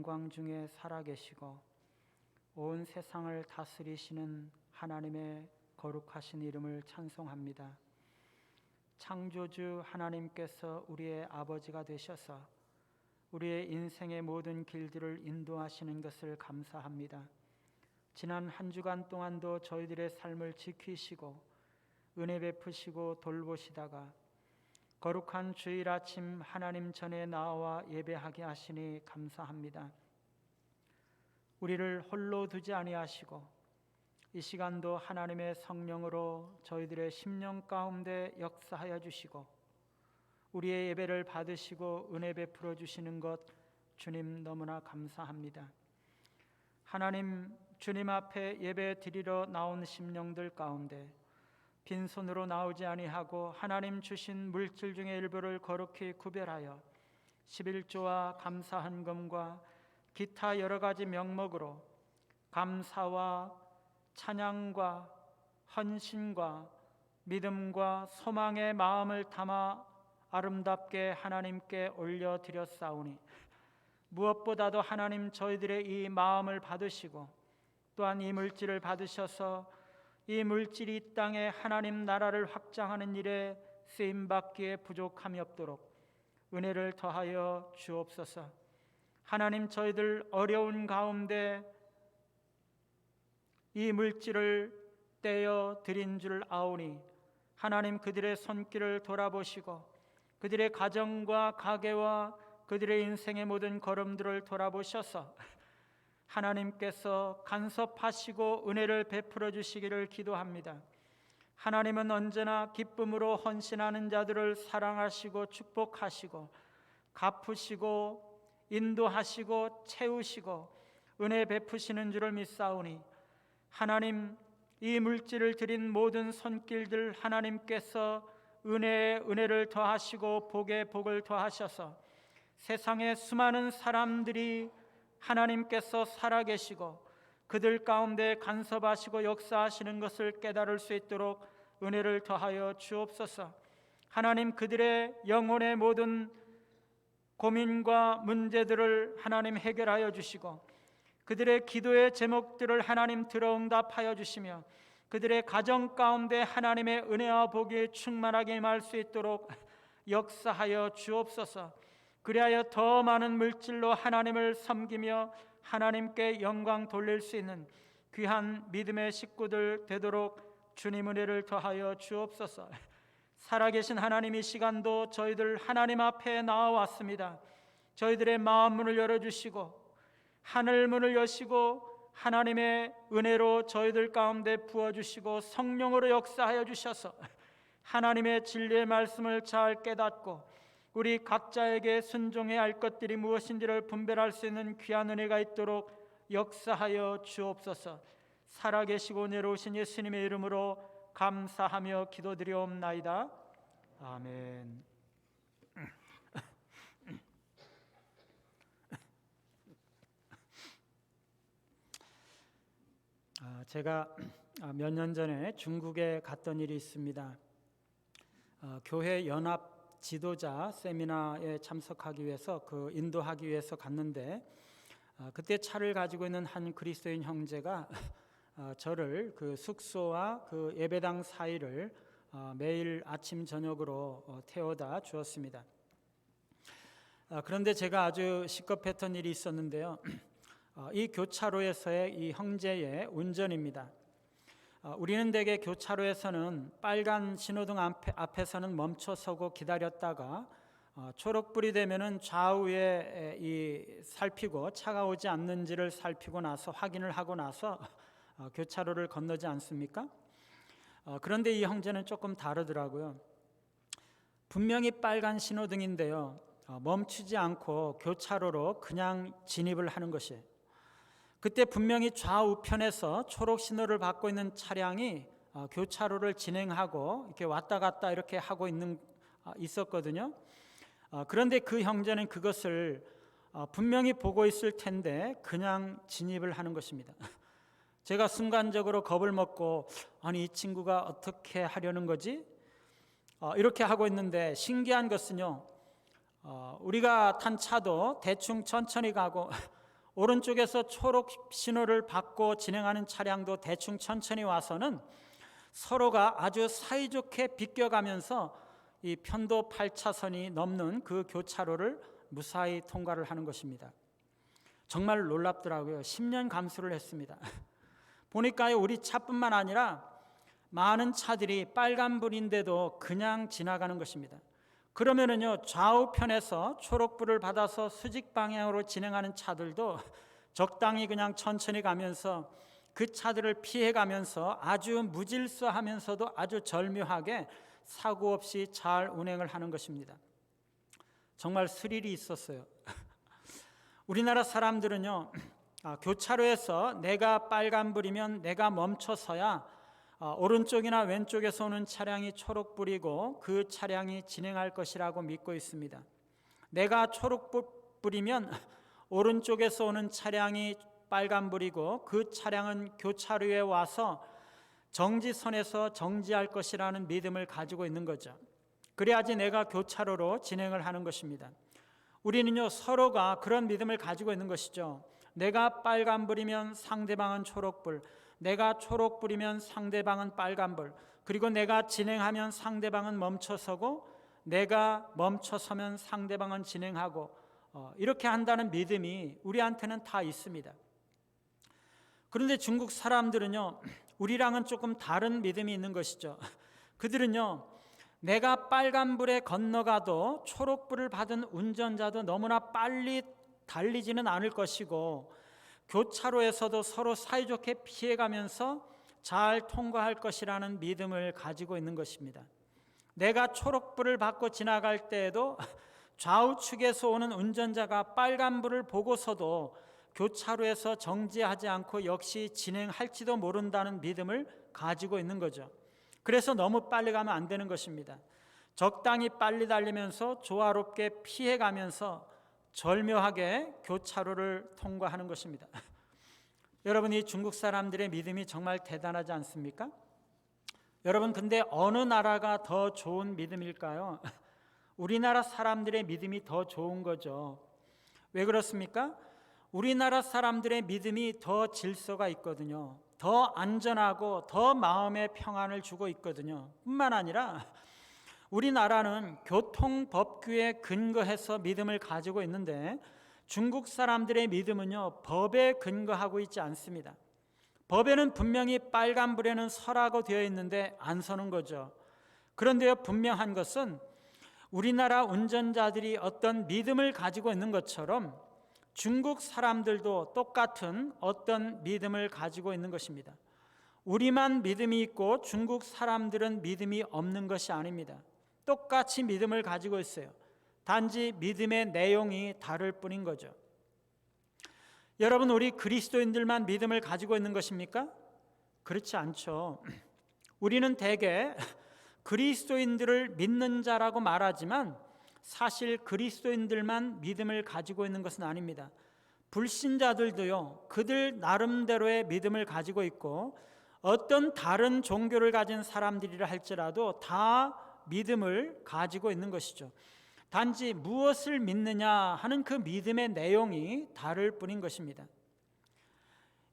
영광 중에 살아계시고 온 세상을 다스리시는 하나님의 거룩하신 이름을 찬송합니다. 창조주 하나님께서 우리의 아버지가 되셔서 우리의 인생의 모든 길들을 인도하시는 것을 감사합니다. 지난 한 주간 동안도 저희들의 삶을 지키시고 은혜 베푸시고 돌보시다가 거룩한 주일 아침 하나님 전에 나와 예배하게 하시니 감사합니다. 우리를 홀로 두지 아니하시고 이 시간도 하나님의 성령으로 저희들의 심령 가운데 역사하여 주시고 우리의 예배를 받으시고 은혜 베풀어 주시는 것 주님 너무나 감사합니다. 하나님, 주님 앞에 예배 드리러 나온 심령들 가운데 빈손으로 나오지 아니하고 하나님 주신 물질 중에 일부를 거룩히 구별하여 11조와 감사 헌금과 기타 여러 가지 명목으로 감사와 찬양과 헌신과 믿음과 소망의 마음을 담아 아름답게 하나님께 올려드렸사오니 무엇보다도 하나님 저희들의 이 마음을 받으시고 또한 이 물질을 받으셔서 이 물질이 이 땅에 하나님 나라를 확장하는 일에 쓰임받기에 부족함이 없도록 은혜를 더하여 주옵소서. 하나님, 저희들 어려운 가운데 이 물질을 떼어 드린 줄 아오니 하나님 그들의 손길을 돌아보시고 그들의 가정과 가게와 그들의 인생의 모든 걸음들을 돌아보셔서 하나님께서 간섭하시고 은혜를 베풀어 주시기를 기도합니다. 하나님은 언제나 기쁨으로 헌신하는 자들을 사랑하시고 축복하시고 갚으시고 인도하시고 채우시고 은혜 베푸시는 줄을 믿사오니 하나님, 이 물질을 드린 모든 손길들 하나님께서 은혜에 은혜를 더하시고 복에 복을 더하셔서 세상의 수많은 사람들이 하나님께서 살아계시고 그들 가운데 간섭하시고 역사하시는 것을 깨달을 수 있도록 은혜를 더하여 주옵소서. 하나님, 그들의 영혼의 모든 고민과 문제들을 하나님 해결하여 주시고 그들의 기도의 제목들을 하나님 들어 응답하여 주시며 그들의 가정 가운데 하나님의 은혜와 복이 충만하게 임할 수 있도록 역사하여 주옵소서. 그리하여 더 많은 물질로 하나님을 섬기며 하나님께 영광 돌릴 수 있는 귀한 믿음의 식구들 되도록 주님 은혜를 더하여 주옵소서. 살아계신 하나님, 이 시간도 저희들 하나님 앞에 나와왔습니다. 저희들의 마음 문을 열어주시고 하늘 문을 여시고 하나님의 은혜로 저희들 가운데 부어주시고 성령으로 역사하여 주셔서 하나님의 진리의 말씀을 잘 깨닫고 우리 각자에게 순종해야 할 것들이 무엇인지를 분별할 수 있는 귀한 은혜가 있도록 역사하여 주옵소서. 살아계시고 내려오신 예수님의 이름으로 감사하며 기도드리옵나이다. 아멘. 제가 몇 년 전에 중국에 갔던 일이 있습니다. 교회 연합 지도자 세미나에 참석하기 위해서 인도하기 위해서 갔는데 그때 차를 가지고 있는 한 그리스도인 형제가 저를 그 숙소와 그 예배당 사이를 매일 아침 저녁으로 태워다 주었습니다. 그런데 제가 아주 시급했던 일이 있었는데요. 이 교차로에서의 이 형제의 운전입니다. 우리는 대개 교차로에서는 빨간 신호등 앞에서는 멈춰서고 기다렸다가 초록불이 되면은 좌우에 살피고 차가 오지 않는지를 살피고 나서 확인을 하고 나서 교차로를 건너지 않습니까? 그런데 이 형제는 조금 다르더라고요. 분명히 빨간 신호등인데요, 멈추지 않고 교차로로 그냥 진입을 하는 것이에요. 그때 분명히 좌우편에서 초록 신호를 받고 있는 차량이 교차로를 진행하고 이렇게 왔다 갔다 이렇게 하고 있었거든요. 그런데 그 형제는 그것을 분명히 보고 있을 텐데 그냥 진입을 하는 것입니다. 제가 순간적으로 겁을 먹고 아니 이 친구가 어떻게 하려는 거지? 이렇게 하고 있는데 신기한 것은요, 우리가 탄 차도 대충 천천히 가고 오른쪽에서 초록 신호를 받고 진행하는 차량도 대충 천천히 와서는 서로가 아주 사이좋게 비껴가면서 이 편도 8차선이 넘는 그 교차로를 무사히 통과를 하는 것입니다. 정말 놀랍더라고요. 10년 감수를 했습니다. 보니까요, 우리 차뿐만 아니라 많은 차들이 빨간불인데도 그냥 지나가는 것입니다. 그러면은요, 좌우편에서 초록불을 받아서 수직 방향으로 진행하는 차들도 적당히 그냥 천천히 가면서 그 차들을 피해가면서 아주 무질서하면서도 아주 절묘하게 사고 없이 잘 운행을 하는 것입니다. 정말 스릴이 있었어요. 우리나라 사람들은요, 교차로에서 내가 빨간불이면 내가 멈춰서야 오른쪽이나 왼쪽에서 오는 차량이 초록불이고 그 차량이 진행할 것이라고 믿고 있습니다. 내가 초록불이면 오른쪽에서 오는 차량이 빨간불이고 그 차량은 교차로에 와서 정지선에서 정지할 것이라는 믿음을 가지고 있는 거죠. 그래야지 내가 교차로로 진행을 하는 것입니다. 우리는요, 서로가 그런 믿음을 가지고 있는 것이죠. 내가 빨간불이면 상대방은 초록불, 내가 초록불이면 상대방은 빨간불, 그리고 내가 진행하면 상대방은 멈춰서고 내가 멈춰서면 상대방은 진행하고 이렇게 한다는 믿음이 우리한테는 다 있습니다. 그런데 중국 사람들은요, 우리랑은 조금 다른 믿음이 있는 것이죠. 그들은요, 내가 빨간불에 건너가도 초록불을 받은 운전자도 너무나 빨리 달리지는 않을 것이고 교차로에서도 서로 사이좋게 피해가면서 잘 통과할 것이라는 믿음을 가지고 있는 것입니다. 내가 초록불을 받고 지나갈 때에도 좌우측에서 오는 운전자가 빨간불을 보고서도 교차로에서 정지하지 않고 역시 진행할지도 모른다는 믿음을 가지고 있는 거죠. 그래서 너무 빨리 가면 안 되는 것입니다. 적당히 빨리 달리면서 조화롭게 피해가면서 절묘하게 교차로를 통과하는 것입니다. 여러분, 이 중국 사람들의 믿음이 정말 대단하지 않습니까? 여러분, 근데 어느 나라가 더 좋은 믿음일까요? 우리나라 사람들의 믿음이 더 좋은 거죠. 왜 그렇습니까? 우리나라 사람들의 믿음이 더 질서가 있거든요. 더 안전하고 더 마음의 평안을 주고 있거든요. 뿐만 아니라 우리나라는 교통법규에 근거해서 믿음을 가지고 있는데 중국 사람들의 믿음은요, 법에 근거하고 있지 않습니다. 법에는 분명히 빨간불에는 서라고 되어 있는데 안 서는 거죠. 그런데요, 분명한 것은 우리나라 운전자들이 어떤 믿음을 가지고 있는 것처럼 중국 사람들도 똑같은 어떤 믿음을 가지고 있는 것입니다. 우리만 믿음이 있고 중국 사람들은 믿음이 없는 것이 아닙니다. 똑같이 믿음을 가지고 있어요. 단지 믿음의 내용이 다를 뿐인 거죠. 여러분, 우리 그리스도인들만 믿음을 가지고 있는 것입니까? 그렇지 않죠. 우리는 대개 그리스도인들을 믿는 자라고 말하지만 사실 그리스도인들만 믿음을 가지고 있는 것은 아닙니다. 불신자들도요, 그들 나름대로의 믿음을 가지고 있고 어떤 다른 종교를 가진 사람들이라 할지라도 다 믿음을 가지고 있는 것이죠. 단지 무엇을 믿느냐 하는 그 믿음의 내용이 다를 뿐인 것입니다.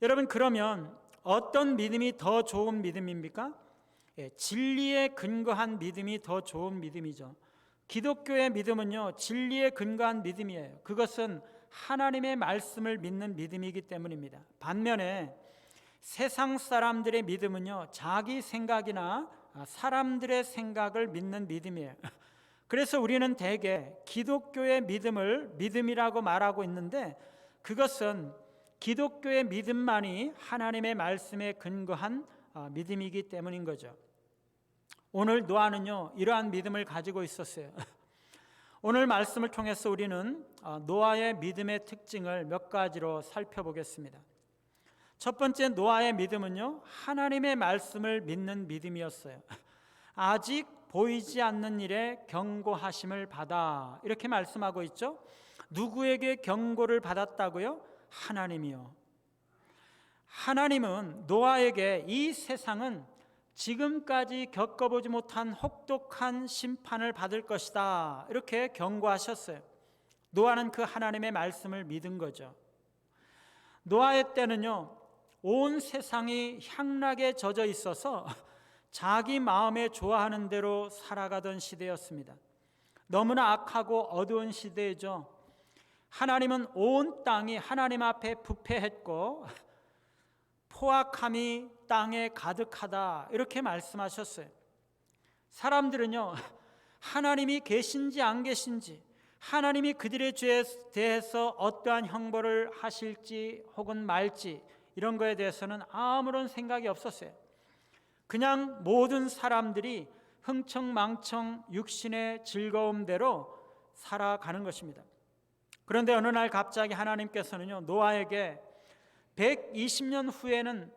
여러분, 그러면 어떤 믿음이 더 좋은 믿음입니까? 진리에 근거한 믿음이 더 좋은 믿음이죠. 기독교의 믿음은요, 진리에 근거한 믿음이에요. 그것은 하나님의 말씀을 믿는 믿음이기 때문입니다. 반면에 세상 사람들의 믿음은요, 자기 생각이나 사람들의 생각을 믿는 믿음이에요. 그래서 우리는 대개 기독교의 믿음을 믿음이라고 말하고 있는데 그것은 기독교의 믿음만이 하나님의 말씀에 근거한 믿음이기 때문인 거죠. 오늘 노아는요, 이러한 믿음을 가지고 있었어요. 오늘 말씀을 통해서 우리는 노아의 믿음의 특징을 몇 가지로 살펴보겠습니다. 첫 번째, 노아의 믿음은요, 하나님의 말씀을 믿는 믿음이었어요. 아직 보이지 않는 일에 경고하심을 받아, 이렇게 말씀하고 있죠. 누구에게 경고를 받았다고요? 하나님이요. 하나님은 노아에게 이 세상은 지금까지 겪어보지 못한 혹독한 심판을 받을 것이다, 이렇게 경고하셨어요. 노아는 그 하나님의 말씀을 믿은 거죠. 노아의 때는요, 온 세상이 향락에 젖어 있어서 자기 마음에 좋아하는 대로 살아가던 시대였습니다. 너무나 악하고 어두운 시대이죠. 하나님은 온 땅이 하나님 앞에 부패했고 포악함이 땅에 가득하다, 이렇게 말씀하셨어요. 사람들은요, 하나님이 계신지 안 계신지, 하나님이 그들의 죄에 대해서 어떠한 형벌을 하실지 혹은 말지, 이런 거에 대해서는 아무런 생각이 없었어요. 그냥 모든 사람들이 흥청망청 육신의 즐거움대로 살아가는 것입니다. 그런데 어느 날 갑자기 하나님께서는요, 노아에게 120년 후에는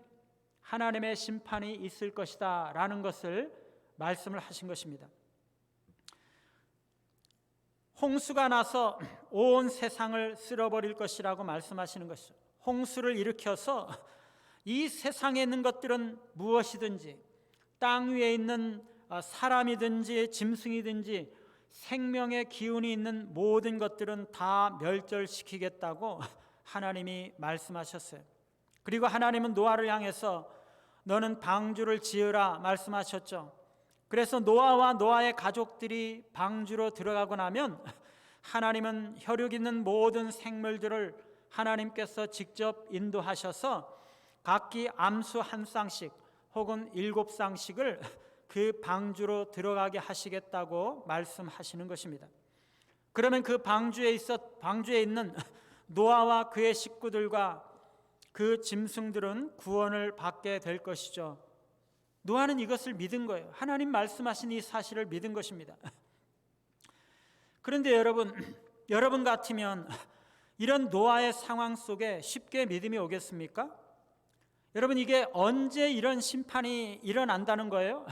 하나님의 심판이 있을 것이다 라는 것을 말씀을 하신 것입니다. 홍수가 나서 온 세상을 쓸어버릴 것이라고 말씀하시는 것이죠. 홍수를 일으켜서 이 세상에 있는 것들은 무엇이든지, 땅 위에 있는 사람이든지 짐승이든지 생명의 기운이 있는 모든 것들은 다 멸절시키겠다고 하나님이 말씀하셨어요. 그리고 하나님은 노아를 향해서 너는 방주를 지으라 말씀하셨죠. 그래서 노아와 노아의 가족들이 방주로 들어가고 나면 하나님은 혈육 있는 모든 생물들을 하나님께서 직접 인도하셔서 각기 암수 한 쌍씩 혹은 7쌍씩을 그 방주로 들어가게 하시겠다고 말씀하시는 것입니다. 그러면 그 방주에 있는 노아와 그의 식구들과 그 짐승들은 구원을 받게 될 것이죠. 노아는 이것을 믿은 거예요. 하나님 말씀하신 이 사실을 믿은 것입니다. 그런데 여러분 같으면 이런 노아의 상황 속에 쉽게 믿음이 오겠습니까? 여러분, 이게 언제 이런 심판이 일어난다는 거예요?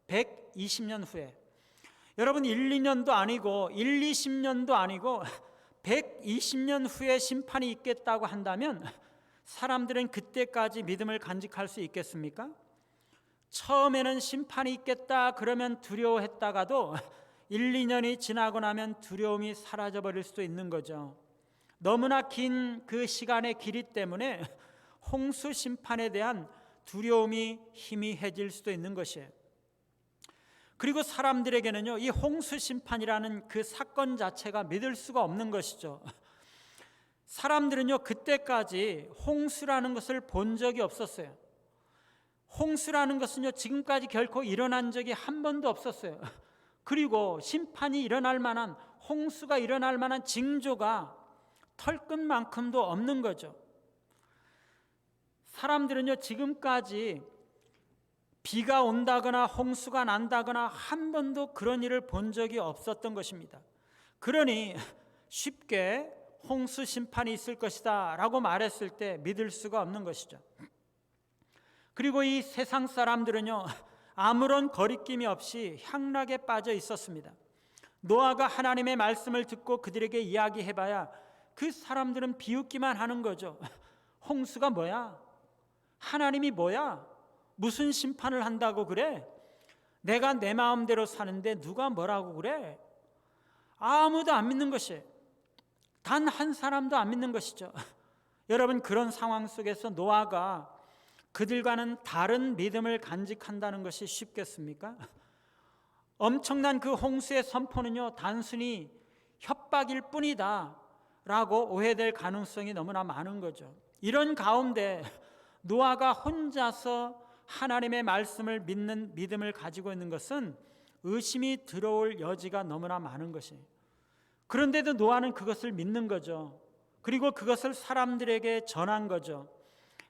120년 후에. 여러분, 1, 2년도 아니고 1, 20년도 아니고 120년 후에 심판이 있겠다고 한다면 사람들은 그때까지 믿음을 간직할 수 있겠습니까? 처음에는 심판이 있겠다 그러면 두려워했다가도 1, 2년이 지나고 나면 두려움이 사라져버릴 수도 있는 거죠. 너무나 긴 그 시간의 길이 때문에 홍수 심판에 대한 두려움이 희미해질 수도 있는 것이에요. 그리고 사람들에게는요, 이 홍수 심판이라는 그 사건 자체가 믿을 수가 없는 것이죠. 사람들은요, 그때까지 홍수라는 것을 본 적이 없었어요. 홍수라는 것은요, 지금까지 결코 일어난 적이 한 번도 없었어요. 그리고 심판이 일어날 만한, 홍수가 일어날 만한 징조가 털끝만큼도 없는 거죠. 사람들은요, 지금까지 비가 온다거나 홍수가 난다거나 한 번도 그런 일을 본 적이 없었던 것입니다. 그러니 쉽게 홍수 심판이 있을 것이다 라고 말했을 때 믿을 수가 없는 것이죠. 그리고 이 세상 사람들은요, 아무런 거리낌이 없이 향락에 빠져 있었습니다. 노아가 하나님의 말씀을 듣고 그들에게 이야기해봐야 그 사람들은 비웃기만 하는 거죠. 홍수가 뭐야? 하나님이 뭐야? 무슨 심판을 한다고 그래? 내가 내 마음대로 사는데 누가 뭐라고 그래? 아무도 안 믿는 것이에요. 단 한 사람도 안 믿는 것이죠. 여러분, 그런 상황 속에서 노아가 그들과는 다른 믿음을 간직한다는 것이 쉽겠습니까? 엄청난 그 홍수의 선포는요, 단순히 협박일 뿐이다 라고 오해될 가능성이 너무나 많은 거죠. 이런 가운데 노아가 혼자서 하나님의 말씀을 믿는 믿음을 가지고 있는 것은 의심이 들어올 여지가 너무나 많은 것이에요. 그런데도 노아는 그것을 믿는 거죠. 그리고 그것을 사람들에게 전한 거죠.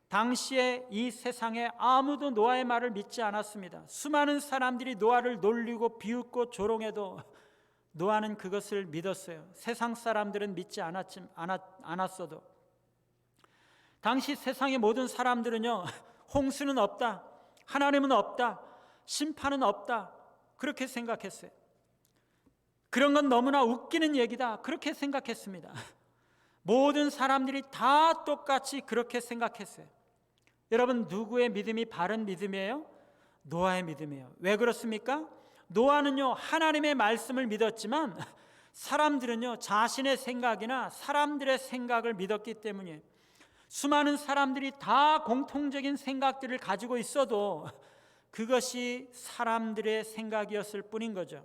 당시에 이 세상에 아무도 노아의 말을 믿지 않았습니다. 수많은 사람들이 노아를 놀리고 비웃고 조롱해도 노아는 그것을 믿었어요. 세상 사람들은 믿지 않았어도. 당시 세상의 모든 사람들은요, 홍수는 없다, 하나님은 없다, 심판은 없다, 그렇게 생각했어요. 그런 건 너무나 웃기는 얘기다, 그렇게 생각했습니다. 모든 사람들이 다 똑같이 그렇게 생각했어요. 여러분, 누구의 믿음이 바른 믿음이에요? 노아의 믿음이에요. 왜 그렇습니까? 노아는요, 하나님의 말씀을 믿었지만 사람들은요, 자신의 생각이나 사람들의 생각을 믿었기 때문이에요. 수많은 사람들이 다 공통적인 생각들을 가지고 있어도 그것이 사람들의 생각이었을 뿐인 거죠.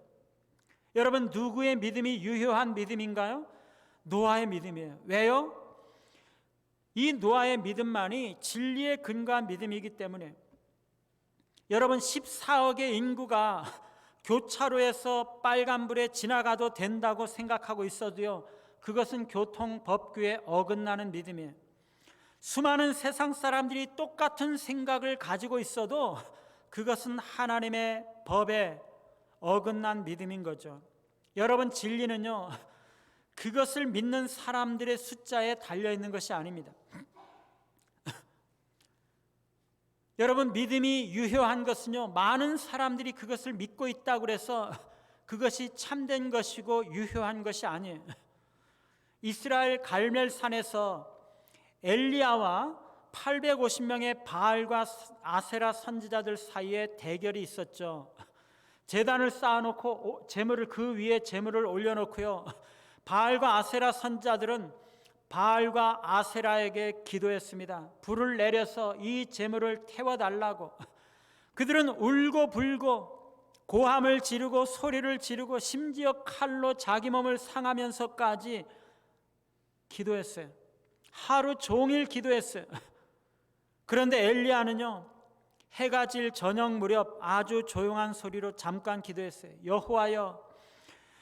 여러분, 누구의 믿음이 유효한 믿음인가요? 노아의 믿음이에요. 왜요? 이 노아의 믿음만이 진리에 근거한 믿음이기 때문에. 여러분, 14억의 인구가 교차로에서 빨간불에 지나가도 된다고 생각하고 있어도요, 그것은 교통법규에 어긋나는 믿음이에요. 수많은 세상 사람들이 똑같은 생각을 가지고 있어도 그것은 하나님의 법에 어긋난 믿음인 거죠. 여러분, 진리는요, 그것을 믿는 사람들의 숫자에 달려있는 것이 아닙니다. 여러분, 믿음이 유효한 것은요, 많은 사람들이 그것을 믿고 있다고 해서 그것이 참된 것이고 유효한 것이 아니에요. 이스라엘 갈멜산에서 엘리야와 850명의 바알과 아세라 선지자들 사이에 대결이 있었죠. 제단을 쌓아놓고 그 위에 제물을 올려놓고요, 바알과 아세라 선지자들은 바알과 아세라에게 기도했습니다. 불을 내려서 이 제물을 태워달라고. 그들은 울고 불고 고함을 지르고 소리를 지르고 심지어 칼로 자기 몸을 상하면서까지 기도했어요. 하루 종일 기도했어요. 그런데 엘리야는요, 해가 질 저녁 무렵 아주 조용한 소리로 잠깐 기도했어요. 여호와여,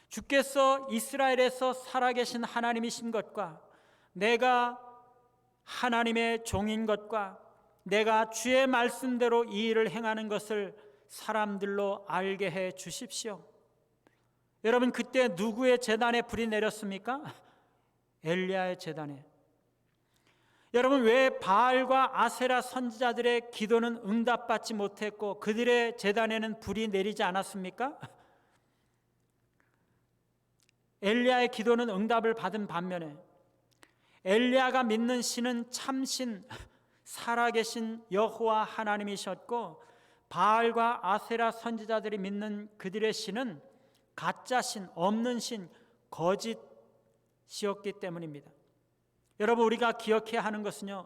주께서 이스라엘에서 살아계신 하나님이신 것과 내가 하나님의 종인 것과 내가 주의 말씀대로 이 일을 행하는 것을 사람들로 알게 해 주십시오. 여러분, 그때 누구의 제단에 불이 내렸습니까? 엘리야의 제단에. 여러분, 왜 바알과 아세라 선지자들의 기도는 응답받지 못했고 그들의 제단에는 불이 내리지 않았습니까? 엘리야의 기도는 응답을 받은 반면에 엘리야가 믿는 신은 참신, 살아계신 여호와 하나님이셨고 바알과 아세라 선지자들이 믿는 그들의 신은 가짜 신, 없는 신, 거짓이었기 때문입니다. 여러분, 우리가 기억해야 하는 것은요,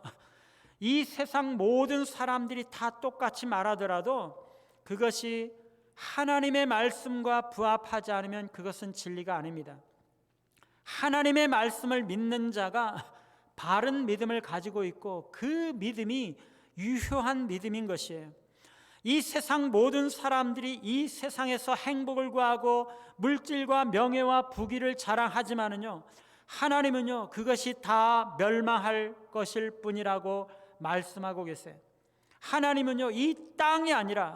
이 세상 모든 사람들이 다 똑같이 말하더라도 그것이 하나님의 말씀과 부합하지 않으면 그것은 진리가 아닙니다. 하나님의 말씀을 믿는 자가 바른 믿음을 가지고 있고 그 믿음이 유효한 믿음인 것이에요. 이 세상 모든 사람들이 이 세상에서 행복을 구하고 물질과 명예와 부귀를 자랑하지만은요, 하나님은요, 그것이 다 멸망할 것일 뿐이라고 말씀하고 계세요. 하나님은요, 이 땅이 아니라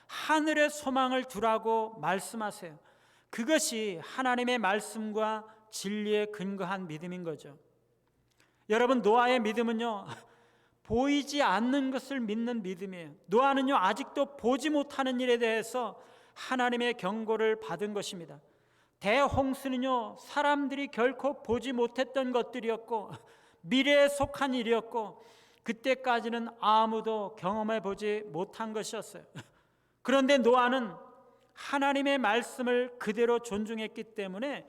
하늘의 소망을 두라고 말씀하세요. 그것이 하나님의 말씀과 진리에 근거한 믿음인 거죠. 여러분, 노아의 믿음은요, 보이지 않는 것을 믿는 믿음이에요. 노아는요, 아직도 보지 못하는 일에 대해서 하나님의 경고를 받은 것입니다. 대홍수는요, 사람들이 결코 보지 못했던 것들이었고 미래에 속한 일이었고 그때까지는 아무도 경험해 보지 못한 것이었어요. 그런데 노아는 하나님의 말씀을 그대로 존중했기 때문에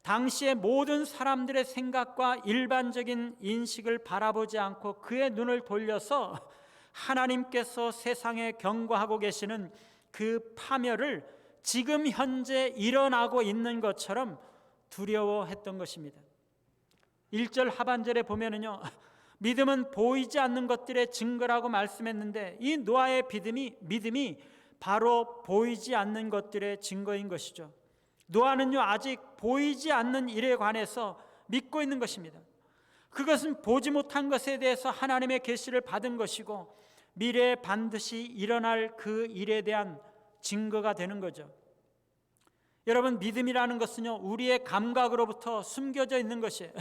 당시의 모든 사람들의 생각과 일반적인 인식을 바라보지 않고 그의 눈을 돌려서 하나님께서 세상에 경고하고 계시는 그 파멸을 지금 현재 일어나고 있는 것처럼 두려워했던 것입니다. 1절 하반절에 보면은요, 믿음은 보이지 않는 것들의 증거라고 말씀했는데 이 노아의 믿음이 바로 보이지 않는 것들의 증거인 것이죠. 노아는요, 아직 보이지 않는 일에 관해서 믿고 있는 것입니다. 그것은 보지 못한 것에 대해서 하나님의 계시를 받은 것이고 미래에 반드시 일어날 그 일에 대한 증거가 되는 거죠. 여러분, 믿음이라는 것은요, 우리의 감각으로부터 숨겨져 있는 것이에요.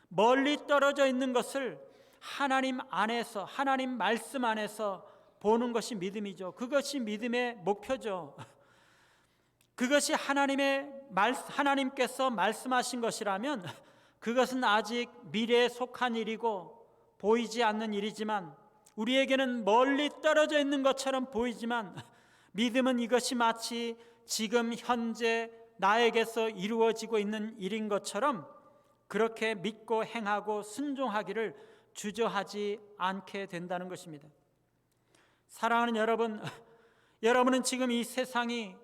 멀리 떨어져 있는 것을 하나님 안에서, 하나님 말씀 안에서 보는 것이 믿음이죠. 그것이 믿음의 목표죠. 그것이 하나님께서 말씀하신 것이라면 그것은 아직 미래에 속한 일이고 보이지 않는 일이지만 우리에게는 멀리 떨어져 있는 것처럼 보이지만 믿음은 이것이 마치 지금 현재 나에게서 이루어지고 있는 일인 것처럼 그렇게 믿고 행하고 순종하기를 주저하지 않게 된다는 것입니다. 사랑하는 여러분, 여러분은 지금 이 세상이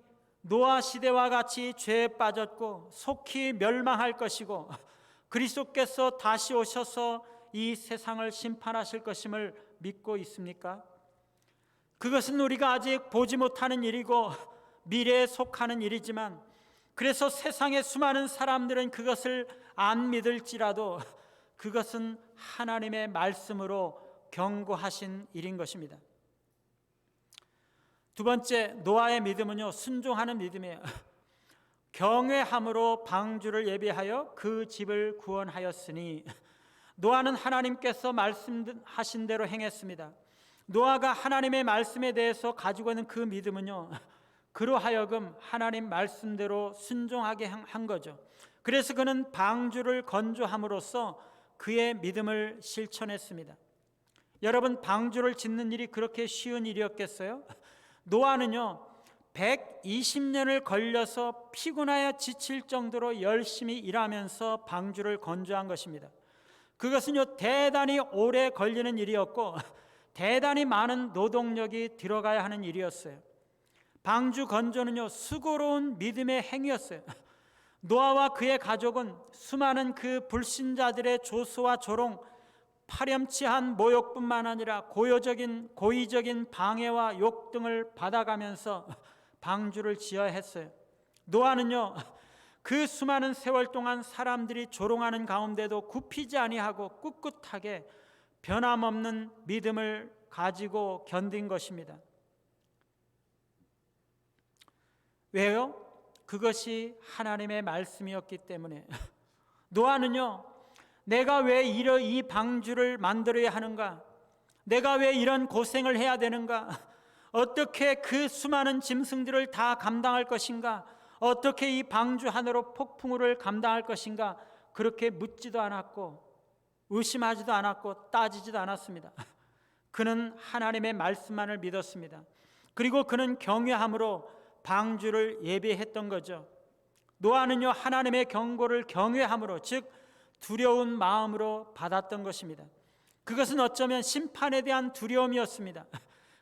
노아 시대와 같이 죄에 빠졌고 속히 멸망할 것이고 그리스도께서 다시 오셔서 이 세상을 심판하실 것임을 믿고 있습니까? 그것은 우리가 아직 보지 못하는 일이고 미래에 속하는 일이지만, 그래서 세상의 수많은 사람들은 그것을 안 믿을지라도 그것은 하나님의 말씀으로 경고하신 일인 것입니다. 두 번째, 노아의 믿음은요, 순종하는 믿음이에요. 경외함으로 방주를 예비하여 그 집을 구원하였으니, 노아는 하나님께서 말씀하신 대로 행했습니다. 노아가 하나님의 말씀에 대해서 가지고 있는 그 믿음은요, 그로 하여금 하나님 말씀대로 순종하게 한 거죠. 그래서 그는 방주를 건조함으로써 그의 믿음을 실천했습니다. 여러분, 방주를 짓는 일이 그렇게 쉬운 일이었겠어요? 노아는요 120년을 걸려서 피곤하여 지칠 정도로 열심히 일하면서 방주를 건조한 것입니다. 그것은요 대단히 오래 걸리는 일이었고 대단히 많은 노동력이 들어가야 하는 일이었어요. 방주 건조는요 수고로운 믿음의 행위였어요. 노아와 그의 가족은 수많은 그 불신자들의 조소와 조롱, 파렴치한 모욕뿐만 아니라 고의적인 방해와 욕 등을 받아가면서 방주를 지어야 했어요. 노아는요 그 수많은 세월 동안 사람들이 조롱하는 가운데도 굽히지 아니하고 꿋꿋하게 변함없는 믿음을 가지고 견딘 것입니다. 왜요? 그것이 하나님의 말씀이었기 때문에. 노아는요 내가 왜 이 방주를 만들어야 하는가? 내가 왜 이런 고생을 해야 되는가? 어떻게 그 수많은 짐승들을 다 감당할 것인가? 어떻게 이 방주 하나로 폭풍우를 감당할 것인가? 그렇게 묻지도 않았고 의심하지도 않았고 따지지도 않았습니다. 그는 하나님의 말씀만을 믿었습니다. 그리고 그는 경외함으로 방주를 예비했던 거죠. 노아는요 하나님의 경고를 경외함으로, 즉 두려운 마음으로 받았던 것입니다. 그것은 어쩌면 심판에 대한 두려움이었습니다.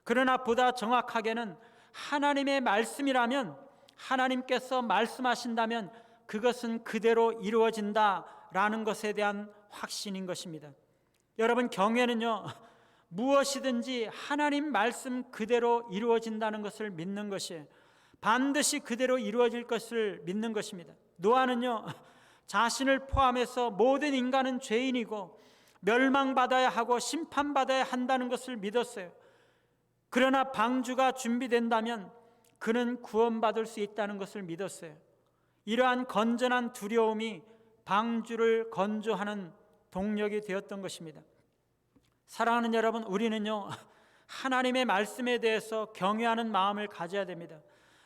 그러나 보다 정확하게는 하나님의 말씀이라면, 하나님께서 말씀하신다면 그것은 그대로 이루어진다라는 것에 대한 확신인 것입니다. 여러분, 경외는요 무엇이든지 하나님 말씀 그대로 이루어진다는 것을 믿는 것이에요. 반드시 그대로 이루어질 것을 믿는 것입니다. 노아는요 자신을 포함해서 모든 인간은 죄인이고 멸망받아야 하고 심판받아야 한다는 것을 믿었어요. 그러나 방주가 준비된다면 그는 구원받을 수 있다는 것을 믿었어요. 이러한 건전한 두려움이 방주를 건조하는 동력이 되었던 것입니다. 사랑하는 여러분, 우리는요 하나님의 말씀에 대해서 경외하는 마음을 가져야 됩니다.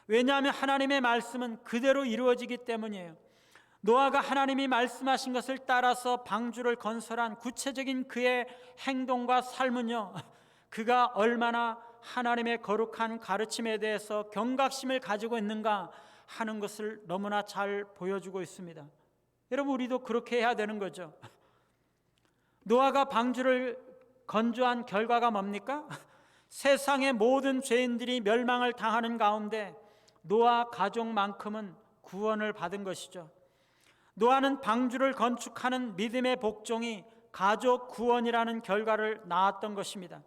왜냐하면 하나님의 말씀은 그대로 이루어지기 때문이에요. 노아가 하나님이 말씀하신 것을 따라서 방주를 건설한 구체적인 그의 행동과 삶은요 그가 얼마나 하나님의 거룩한 가르침에 대해서 경각심을 가지고 있는가 하는 것을 너무나 잘 보여주고 있습니다. 여러분, 우리도 그렇게 해야 되는 거죠. 노아가 방주를 건조한 결과가 뭡니까? 세상의 모든 죄인들이 멸망을 당하는 가운데 노아 가족만큼은 구원을 받은 것이죠. 노아는 방주를 건축하는 믿음의 복종이 가족 구원이라는 결과를 낳았던 것입니다.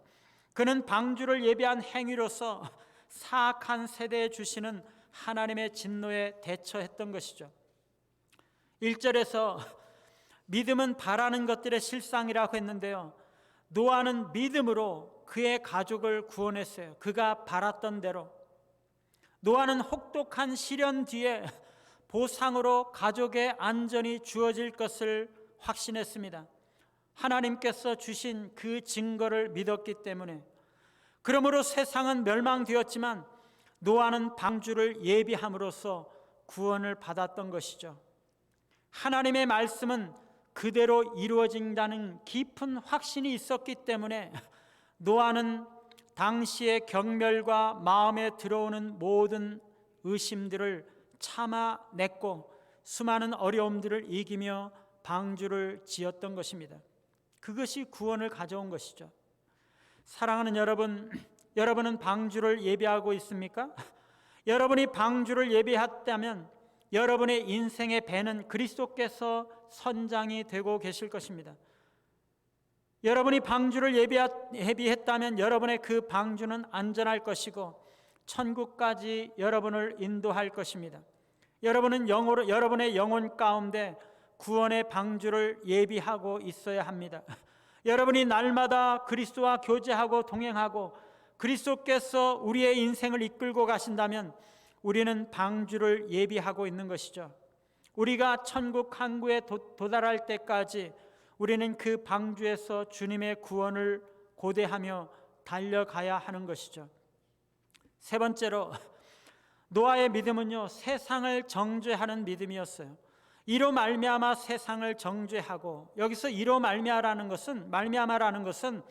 그는 방주를 예비한 행위로서 사악한 세대에 주시는 하나님의 진노에 대처했던 것이죠. 1절에서 믿음은 바라는 것들의 실상이라고 했는데요, 노아는 믿음으로 그의 가족을 구원했어요. 그가 바랐던 대로. 노아는 혹독한 시련 뒤에 보상으로 가족의 안전이 주어질 것을 확신했습니다. 하나님께서 주신 그 증거를 믿었기 때문에. 그러므로 세상은 멸망되었지만 노아는 방주를 예비함으로써 구원을 받았던 것이죠. 하나님의 말씀은 그대로 이루어진다는 깊은 확신이 있었기 때문에 노아는 당시의 경멸과 마음에 들어오는 모든 의심들을 참아냈고 수많은 어려움들을 이기며 방주를 지었던 것입니다. 그것이 구원을 가져온 것이죠. 사랑하는 여러분, 여러분은 방주를 예비하고 있습니까? 여러분이 방주를 예비했다면 여러분의 인생의 배는 그리스도께서 선장이 되고 계실 것입니다. 여러분이 방주를 예비했다면 여러분의 그 방주는 안전할 것이고 천국까지 여러분을 인도할 것입니다. 여러분은 여러분의 영혼 가운데 구원의 방주를 예비하고 있어야 합니다. 여러분이 날마다 그리스도와 교제하고 동행하고 그리스도께서 우리의 인생을 이끌고 가신다면 우리는 방주를 예비하고 있는 것이죠. 우리가 천국 항구에 도달할 때까지 우리는 그 방주에서 주님의 구원을 고대하며 달려가야 하는 것이죠. 세 번째로 노아의 믿음은요, 세상을 정죄하는 믿음이었어요. 이로 말미암아 세상을 정죄하고, 여기서 이로 말미암아라는 것은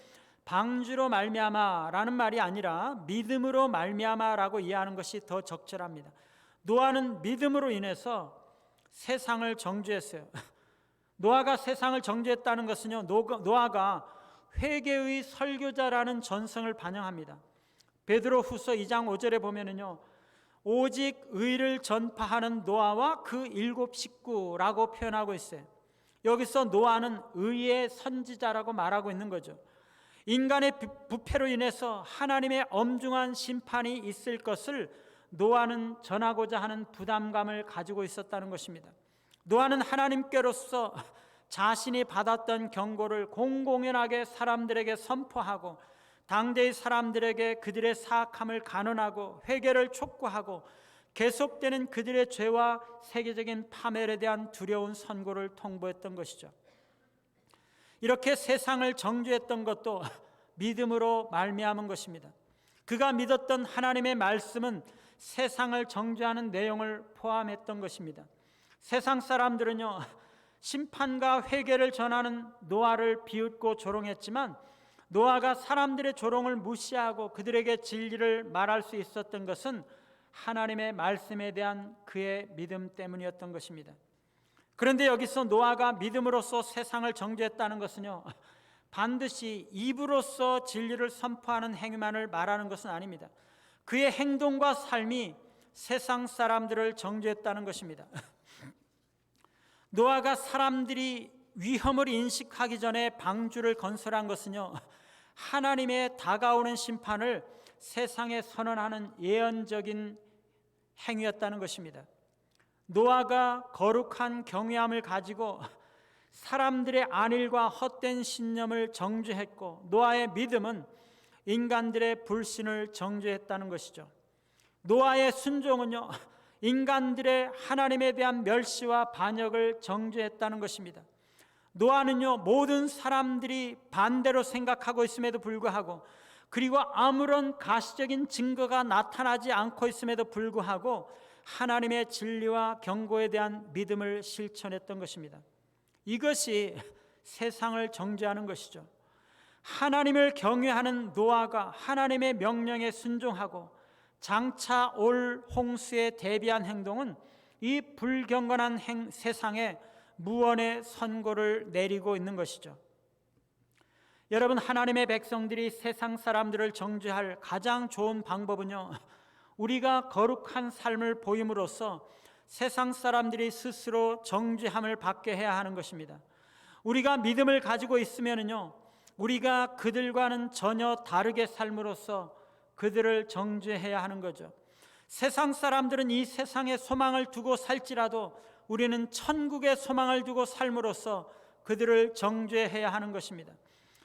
방주로 말미암아라는 말이 아니라 믿음으로 말미암아라고 이해하는 것이 더 적절합니다. 노아는 믿음으로 인해서 세상을 정죄했어요. 노아가 세상을 정죄했다는 것은요, 노아가 회개의 설교자라는 전성을 반영합니다. 베드로후서 2장 5절에 보면은요, 오직 의를 전파하는 노아와 그 7 식구라고 표현하고 있어요. 여기서 노아는 의의 선지자라고 말하고 있는 거죠. 인간의 부패로 인해서 하나님의 엄중한 심판이 있을 것을 노아는 전하고자 하는 부담감을 가지고 있었다는 것입니다. 노아는 하나님께로서 자신이 받았던 경고를 공공연하게 사람들에게 선포하고 당대의 사람들에게 그들의 사악함을 간언하고 회개를 촉구하고 계속되는 그들의 죄와 세계적인 파멸에 대한 두려운 선고를 통보했던 것이죠. 이렇게 세상을 정죄했던 것도 믿음으로 말미암은 것입니다. 그가 믿었던 하나님의 말씀은 세상을 정죄하는 내용을 포함했던 것입니다. 세상 사람들은요, 심판과 회개를 전하는 노아를 비웃고 조롱했지만 노아가 사람들의 조롱을 무시하고 그들에게 진리를 말할 수 있었던 것은 하나님의 말씀에 대한 그의 믿음 때문이었던 것입니다. 그런데 여기서 노아가 믿음으로써 세상을 정죄했다는 것은요, 반드시 입으로써 진리를 선포하는 행위만을 말하는 것은 아닙니다. 그의 행동과 삶이 세상 사람들을 정죄했다는 것입니다. 노아가 사람들이 위험을 인식하기 전에 방주를 건설한 것은요, 하나님의 다가오는 심판을 세상에 선언하는 예언적인 행위였다는 것입니다. 노아가 거룩한 경외함을 가지고 사람들의 안일과 헛된 신념을 정죄했고, 노아의 믿음은 인간들의 불신을 정죄했다는 것이죠. 노아의 순종은요, 인간들의 하나님에 대한 멸시와 반역을 정죄했다는 것입니다. 노아는요, 모든 사람들이 반대로 생각하고 있음에도 불구하고, 그리고 아무런 가시적인 증거가 나타나지 않고 있음에도 불구하고 하나님의 진리와 경고에 대한 믿음을 실천했던 것입니다. 이것이 세상을 정죄하는 것이죠. 하나님을 경외하는 노아가 하나님의 명령에 순종하고 장차 올 홍수에 대비한 행동은 이 불경건한 세상에 무언의 선고를 내리고 있는 것이죠. 여러분, 하나님의 백성들이 세상 사람들을 정죄할 가장 좋은 방법은요, 우리가 거룩한 삶을 보임으로써 세상 사람들이 스스로 정죄함을 받게 해야 하는 것입니다. 우리가 믿음을 가지고 있으면요, 우리가 그들과는 전혀 다르게 삶으로써 그들을 정죄해야 하는 거죠. 세상 사람들은 이 세상에 소망을 두고 살지라도 우리는 천국의 소망을 두고 삶으로써 그들을 정죄해야 하는 것입니다.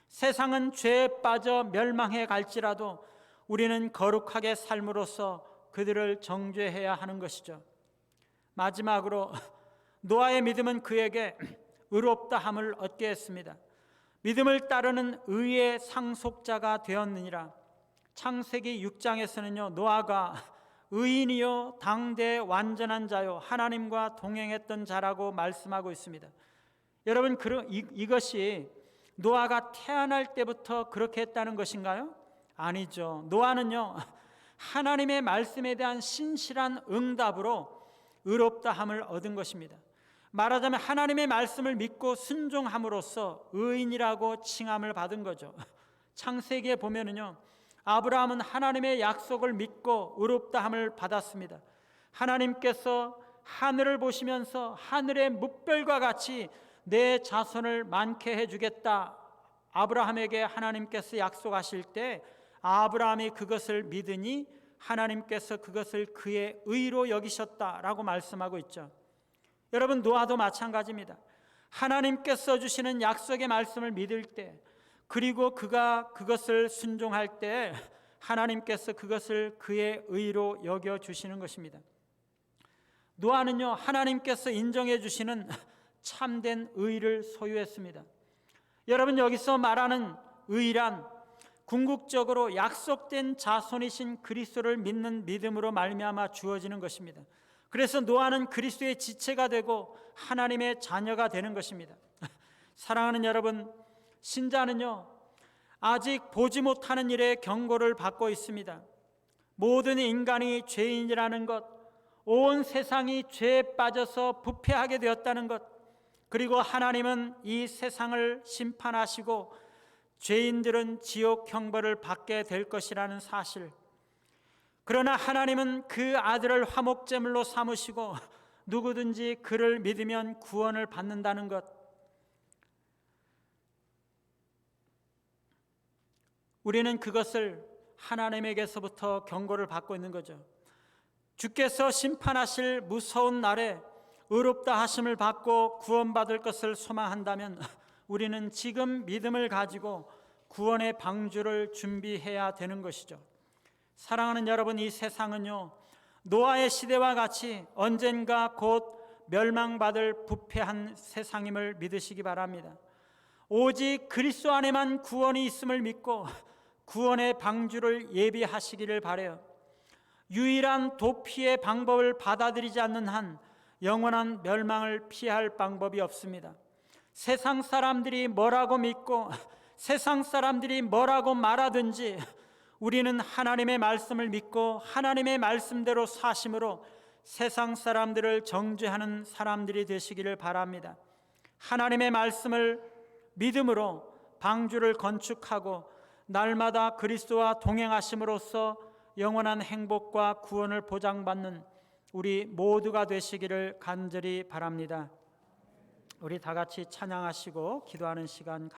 세상은 죄에 빠져 멸망해 갈지라도 우리는 거룩하게 삶으로써 그들을 정죄해야 하는 것이죠. 마지막으로 노아의 믿음은 그에게 의롭다함을 얻게 했습니다. 믿음을 따르는 의의 상속자가 되었느니라. 창세기 6장에서는요, 노아가 의인이요 당대 완전한 자요 하나님과 동행했던 자라고 말씀하고 있습니다. 여러분, 이것이 노아가 태어날 때부터 그렇게 했다는 것인가요? 아니죠. 노아는요, 하나님의 말씀에 대한 신실한 응답으로 의롭다함을 얻은 것입니다. 말하자면 하나님의 말씀을 믿고 순종함으로써 의인이라고 칭함을 받은 거죠. 창세기에 보면은요, 아브라함은 하나님의 약속을 믿고 의롭다함을 받았습니다. 하나님께서 하늘을 보시면서 하늘의 뭇별과 같이 내 자손을 많게 해주겠다, 아브라함에게 하나님께서 약속하실 때 아브라함이 그것을 믿으니 하나님께서 그것을 그의 의로 여기셨다라고 말씀하고 있죠. 여러분, 노아도 마찬가지입니다. 하나님께서 주시는 약속의 말씀을 믿을 때, 그리고 그가 그것을 순종할 때 하나님께서 그것을 그의 의로 여겨주시는 것입니다. 노아는요, 하나님께서 인정해 주시는 참된 의를 소유했습니다. 여러분, 여기서 말하는 의란 궁극적으로 약속된 자손이신 그리스도를 믿는 믿음으로 말미암아 주어지는 것입니다. 그래서 노아는 그리스도의 지체가 되고 하나님의 자녀가 되는 것입니다. 사랑하는 여러분, 신자는요, 아직 보지 못하는 일에 경고를 받고 있습니다. 모든 인간이 죄인이라는 것, 온 세상이 죄에 빠져서 부패하게 되었다는 것, 그리고 하나님은 이 세상을 심판하시고 죄인들은 지옥 형벌을 받게 될 것이라는 사실, 그러나 하나님은 그 아들을 화목제물로 삼으시고 누구든지 그를 믿으면 구원을 받는다는 것, 우리는 그것을 하나님에게서부터 경고를 받고 있는 거죠. 주께서 심판하실 무서운 날에 의롭다 하심을 받고 구원받을 것을 소망한다면 우리는 지금 믿음을 가지고 구원의 방주를 준비해야 되는 것이죠. 사랑하는 여러분, 이 세상은요, 노아의 시대와 같이 언젠가 곧 멸망받을 부패한 세상임을 믿으시기 바랍니다. 오직 그리스도 안에만 구원이 있음을 믿고 구원의 방주를 예비하시기를 바라요. 유일한 도피의 방법을 받아들이지 않는 한 영원한 멸망을 피할 방법이 없습니다. 세상 사람들이 뭐라고 믿고 세상 사람들이 뭐라고 말하든지 우리는 하나님의 말씀을 믿고 하나님의 말씀대로 사심으로 세상 사람들을 정죄하는 사람들이 되시기를 바랍니다. 하나님의 말씀을 믿음으로 방주를 건축하고 날마다 그리스도와 동행하심으로써 영원한 행복과 구원을 보장받는 우리 모두가 되시기를 간절히 바랍니다. 우리 다 같이 찬양하시고 기도하는 시간